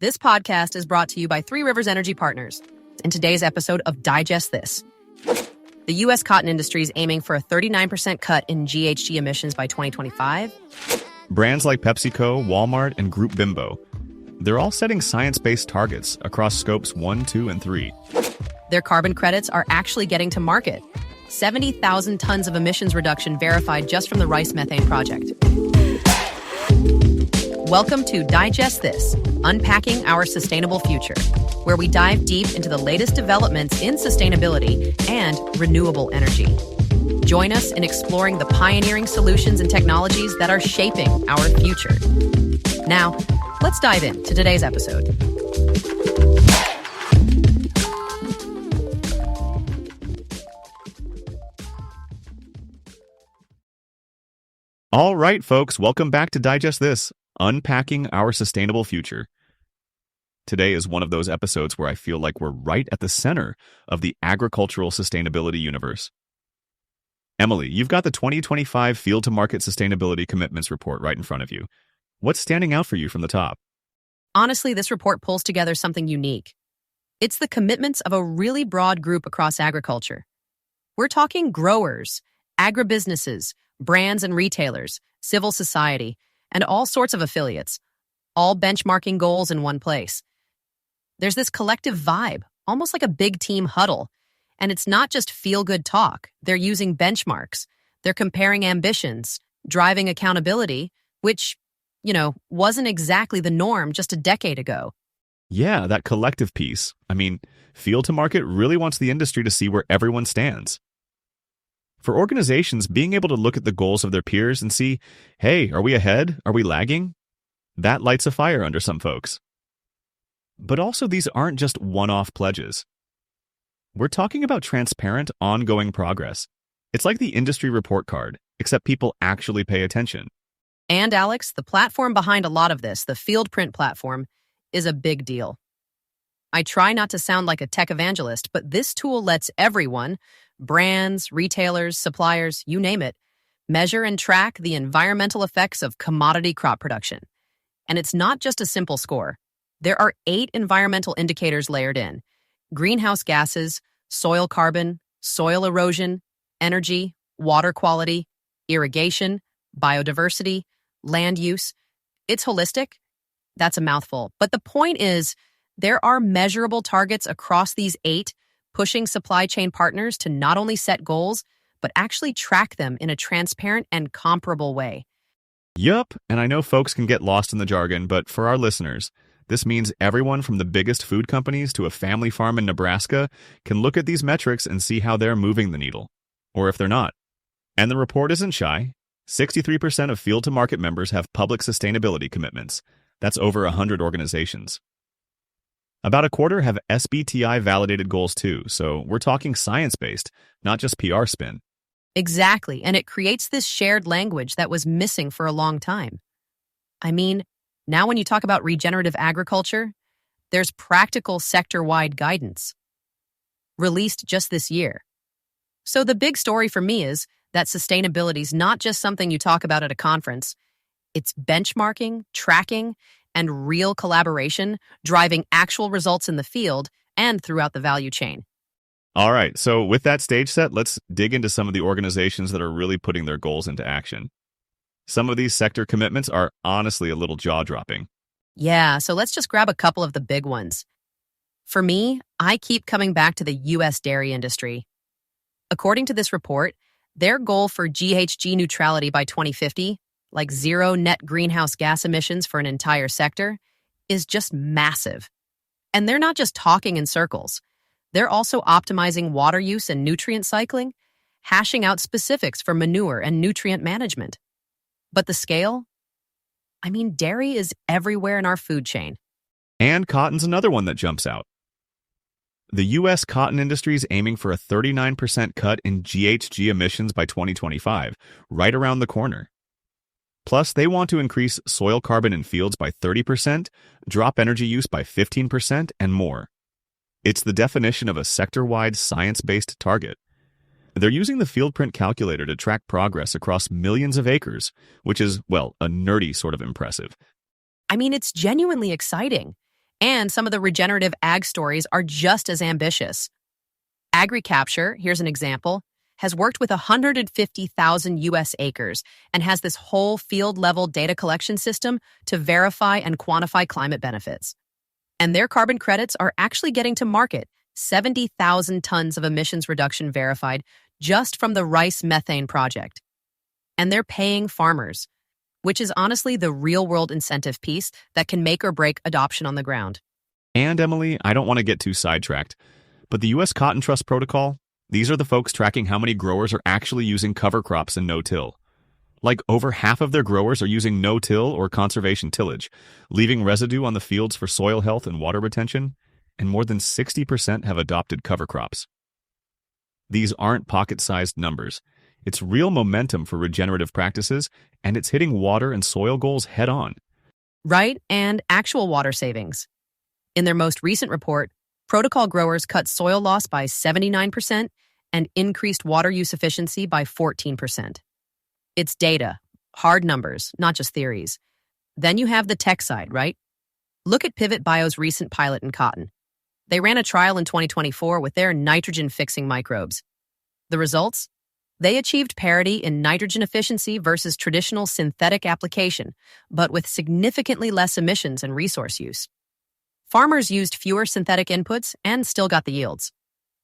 This podcast is brought to you by Three Rivers Energy Partners. In today's episode of Digest This, the U.S. cotton industry is aiming for a 39% cut in GHG emissions by 2025. Brands like PepsiCo, Walmart, and Group Bimbo, they're all setting science-based targets across scopes 1, 2, and 3. Their carbon credits are actually getting to market. 70,000 tons of emissions reduction verified just from the rice methane project. Welcome to Digest This, Unpacking Our Sustainable Future, where we dive deep into the latest developments in sustainability and renewable energy. Join us in exploring the pioneering solutions and technologies that are shaping our future. Now, let's dive into today's episode. All right, folks, welcome back to Digest This, Unpacking Our Sustainable Future. Today is one of those episodes where I feel like we're right at the center of the agricultural sustainability universe. Emily, you've got the 2025 Field to Market Sustainability Commitments Report right in front of you. What's standing out for you from the top? Honestly, this report pulls together something unique. It's the commitments of a really broad group across agriculture. We're talking growers, agribusinesses, brands and retailers, civil society, and all sorts of affiliates, all benchmarking goals in one place. There's this collective vibe, almost like a big team huddle. And it's not just feel-good talk. They're using benchmarks. They're comparing ambitions, driving accountability, which, wasn't exactly the norm just a decade ago. Yeah, that collective piece. Field to Market really wants the industry to see where everyone stands. For organizations, being able to look at the goals of their peers and see, hey, are we ahead? Are we lagging? That lights a fire under some folks. But also, these aren't just one-off pledges. We're talking about transparent, ongoing progress. It's like the industry report card, except people actually pay attention. And Alex, the platform behind a lot of this, the FieldPrint platform, is a big deal. I try not to sound like a tech evangelist, but this tool lets everyone, brands, retailers, suppliers, you name it, measure and track the environmental effects of commodity crop production. And it's not just a simple score. There are 8 environmental indicators layered in: greenhouse gases, soil carbon, soil erosion, energy, water quality, irrigation, biodiversity, land use. It's holistic. That's a mouthful. But the point is, there are measurable targets across these 8, pushing supply chain partners to not only set goals, but actually track them in a transparent and comparable way. Yup, and I know folks can get lost in the jargon, but for our listeners, this means everyone from the biggest food companies to a family farm in Nebraska can look at these metrics and see how they're moving the needle, or if they're not. And the report isn't shy. 63% of Field to Market members have public sustainability commitments. That's over 100 organizations. About a quarter have SBTI-validated goals too, so we're talking science-based, not just PR spin. Exactly, and it creates this shared language that was missing for a long time. Now when you talk about regenerative agriculture, there's practical sector-wide guidance, released just this year. So the big story for me is that sustainability is not just something you talk about at a conference. It's benchmarking, tracking, and real collaboration, driving actual results in the field and throughout the value chain. All right, so with that stage set, let's dig into some of the organizations that are really putting their goals into action. Some of these sector commitments are honestly a little jaw-dropping. Yeah, so let's just grab a couple of the big ones. For me, I keep coming back to the U.S. dairy industry. According to this report, their goal for GHG neutrality by 2050, like zero net greenhouse gas emissions for an entire sector, is just massive. And they're not just talking in circles. They're also optimizing water use and nutrient cycling, hashing out specifics for manure and nutrient management. But the scale? Dairy is everywhere in our food chain. And cotton's another one that jumps out. The U.S. cotton industry is aiming for a 39% cut in GHG emissions by 2025, right around the corner. Plus, they want to increase soil carbon in fields by 30%, drop energy use by 15%, and more. It's the definition of a sector-wide science-based target. They're using the FieldPrint calculator to track progress across millions of acres, which is, a nerdy sort of impressive. It's genuinely exciting. And some of the regenerative ag stories are just as ambitious. AgriCapture, here's an example, has worked with 150,000 U.S. acres and has this whole field-level data collection system to verify and quantify climate benefits. And their carbon credits are actually getting to market, 70,000 tons of emissions reduction verified just from the rice methane project. And they're paying farmers, which is honestly the real-world incentive piece that can make or break adoption on the ground. And Emily, I don't want to get too sidetracked, but the U.S. Cotton Trust Protocol, these are the folks tracking how many growers are actually using cover crops and no-till. Like over half of their growers are using no-till or conservation tillage, leaving residue on the fields for soil health and water retention, and more than 60% have adopted cover crops. These aren't pocket-sized numbers. It's real momentum for regenerative practices, and it's hitting water and soil goals head-on. Right, and actual water savings. In their most recent report, protocol growers cut soil loss by 79% and increased water use efficiency by 14%. It's data, hard numbers, not just theories. Then you have the tech side, right? Look at Pivot Bio's recent pilot in cotton. They ran a trial in 2024 with their nitrogen-fixing microbes. The results? They achieved parity in nitrogen efficiency versus traditional synthetic application, but with significantly less emissions and resource use. Farmers used fewer synthetic inputs and still got the yields.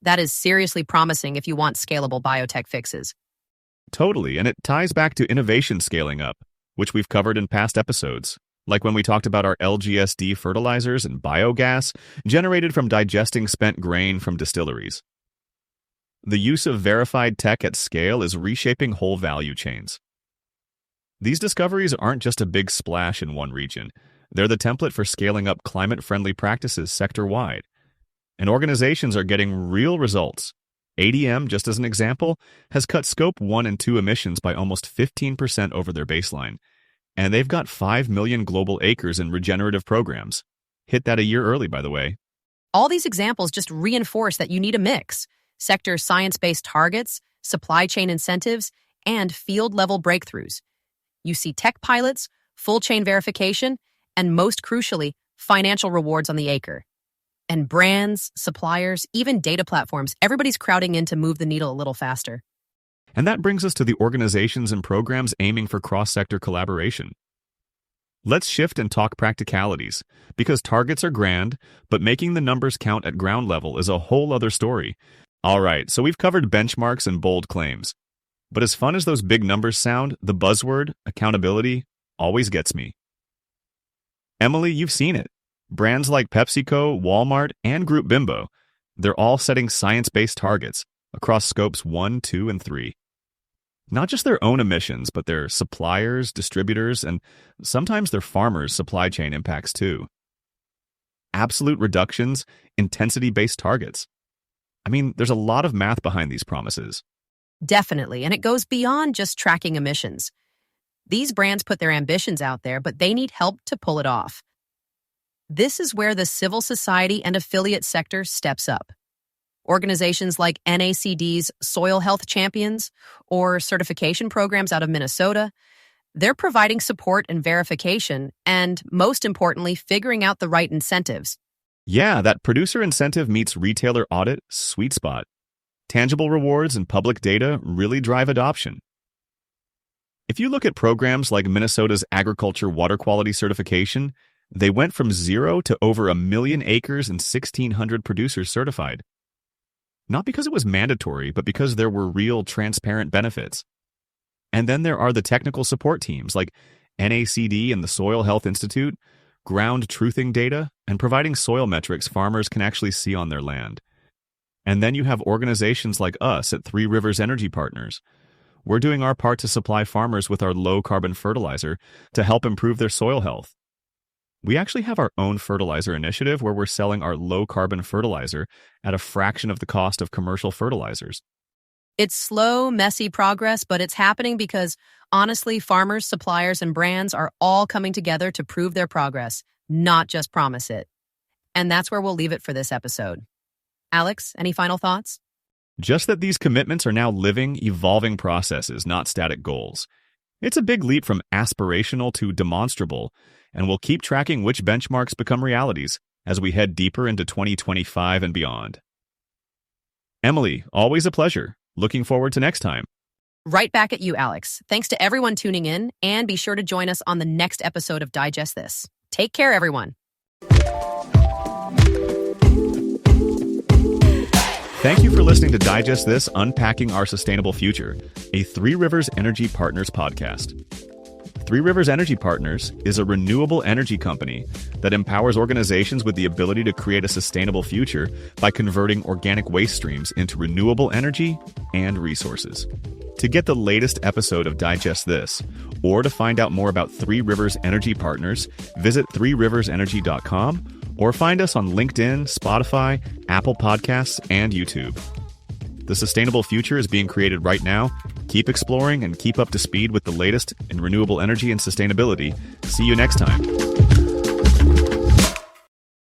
That is seriously promising if you want scalable biotech fixes. Totally, and it ties back to innovation scaling up, which we've covered in past episodes, like when we talked about our LGSD fertilizers and biogas generated from digesting spent grain from distilleries. The use of verified tech at scale is reshaping whole value chains. These discoveries aren't just a big splash in one region. They're the template for scaling up climate-friendly practices sector-wide. And organizations are getting real results. ADM, just as an example, has cut Scope 1 and 2 emissions by almost 15% over their baseline. And they've got 5 million global acres in regenerative programs. Hit that a year early, by the way. All these examples just reinforce that you need a mix. Sector science-based targets, supply chain incentives, and field-level breakthroughs. You see tech pilots, full-chain verification, and most crucially, financial rewards on the acre. And brands, suppliers, even data platforms, everybody's crowding in to move the needle a little faster. And that brings us to the organizations and programs aiming for cross-sector collaboration. Let's shift and talk practicalities, because targets are grand, but making the numbers count at ground level is a whole other story. All right, so we've covered benchmarks and bold claims. But as fun as those big numbers sound, the buzzword, accountability, always gets me. Emily, you've seen it. Brands like PepsiCo, Walmart, and Group Bimbo, they're all setting science-based targets across scopes 1, 2, and 3. Not just their own emissions, but their suppliers, distributors, and sometimes their farmers' supply chain impacts too. Absolute reductions, intensity-based targets. I mean, there's a lot of math behind these promises. Definitely, and it goes beyond just tracking emissions. These brands put their ambitions out there, but they need help to pull it off. This is where the civil society and affiliate sector steps up. Organizations like NACD's Soil Health Champions or certification programs out of Minnesota, they're providing support and verification and, most importantly, figuring out the right incentives. Yeah, that producer incentive meets retailer audit sweet spot. Tangible rewards and public data really drive adoption. If you look at programs like Minnesota's Agriculture Water Quality Certification, they went from 0 to over 1 million acres and 1,600 producers certified. Not because it was mandatory, but because there were real, transparent benefits. And then there are the technical support teams like NACD and the Soil Health Institute, ground truthing data, and providing soil metrics farmers can actually see on their land. And then you have organizations like us at Three Rivers Energy Partners. We're doing our part to supply farmers with our low-carbon fertilizer to help improve their soil health. We actually have our own fertilizer initiative where we're selling our low-carbon fertilizer at a fraction of the cost of commercial fertilizers. It's slow, messy progress, but it's happening because, honestly, farmers, suppliers, and brands are all coming together to prove their progress, not just promise it. And that's where we'll leave it for this episode. Alex, any final thoughts? Just that these commitments are now living, evolving processes, not static goals. It's a big leap from aspirational to demonstrable, and we'll keep tracking which benchmarks become realities as we head deeper into 2025 and beyond. Emily, always a pleasure. Looking forward to next time. Right back at you, Alex. Thanks to everyone tuning in, and be sure to join us on the next episode of Digest This. Take care, everyone. Thank you for listening to Digest This, Unpacking Our Sustainable Future, a Three Rivers Energy Partners podcast. Three Rivers Energy Partners is a renewable energy company that empowers organizations with the ability to create a sustainable future by converting organic waste streams into renewable energy and resources. To get the latest episode of Digest This, or to find out more about Three Rivers Energy Partners, visit threeriversenergy.com or find us on LinkedIn, Spotify, Apple Podcasts, and YouTube. The sustainable future is being created right now. Keep exploring and keep up to speed with the latest in renewable energy and sustainability. See you next time.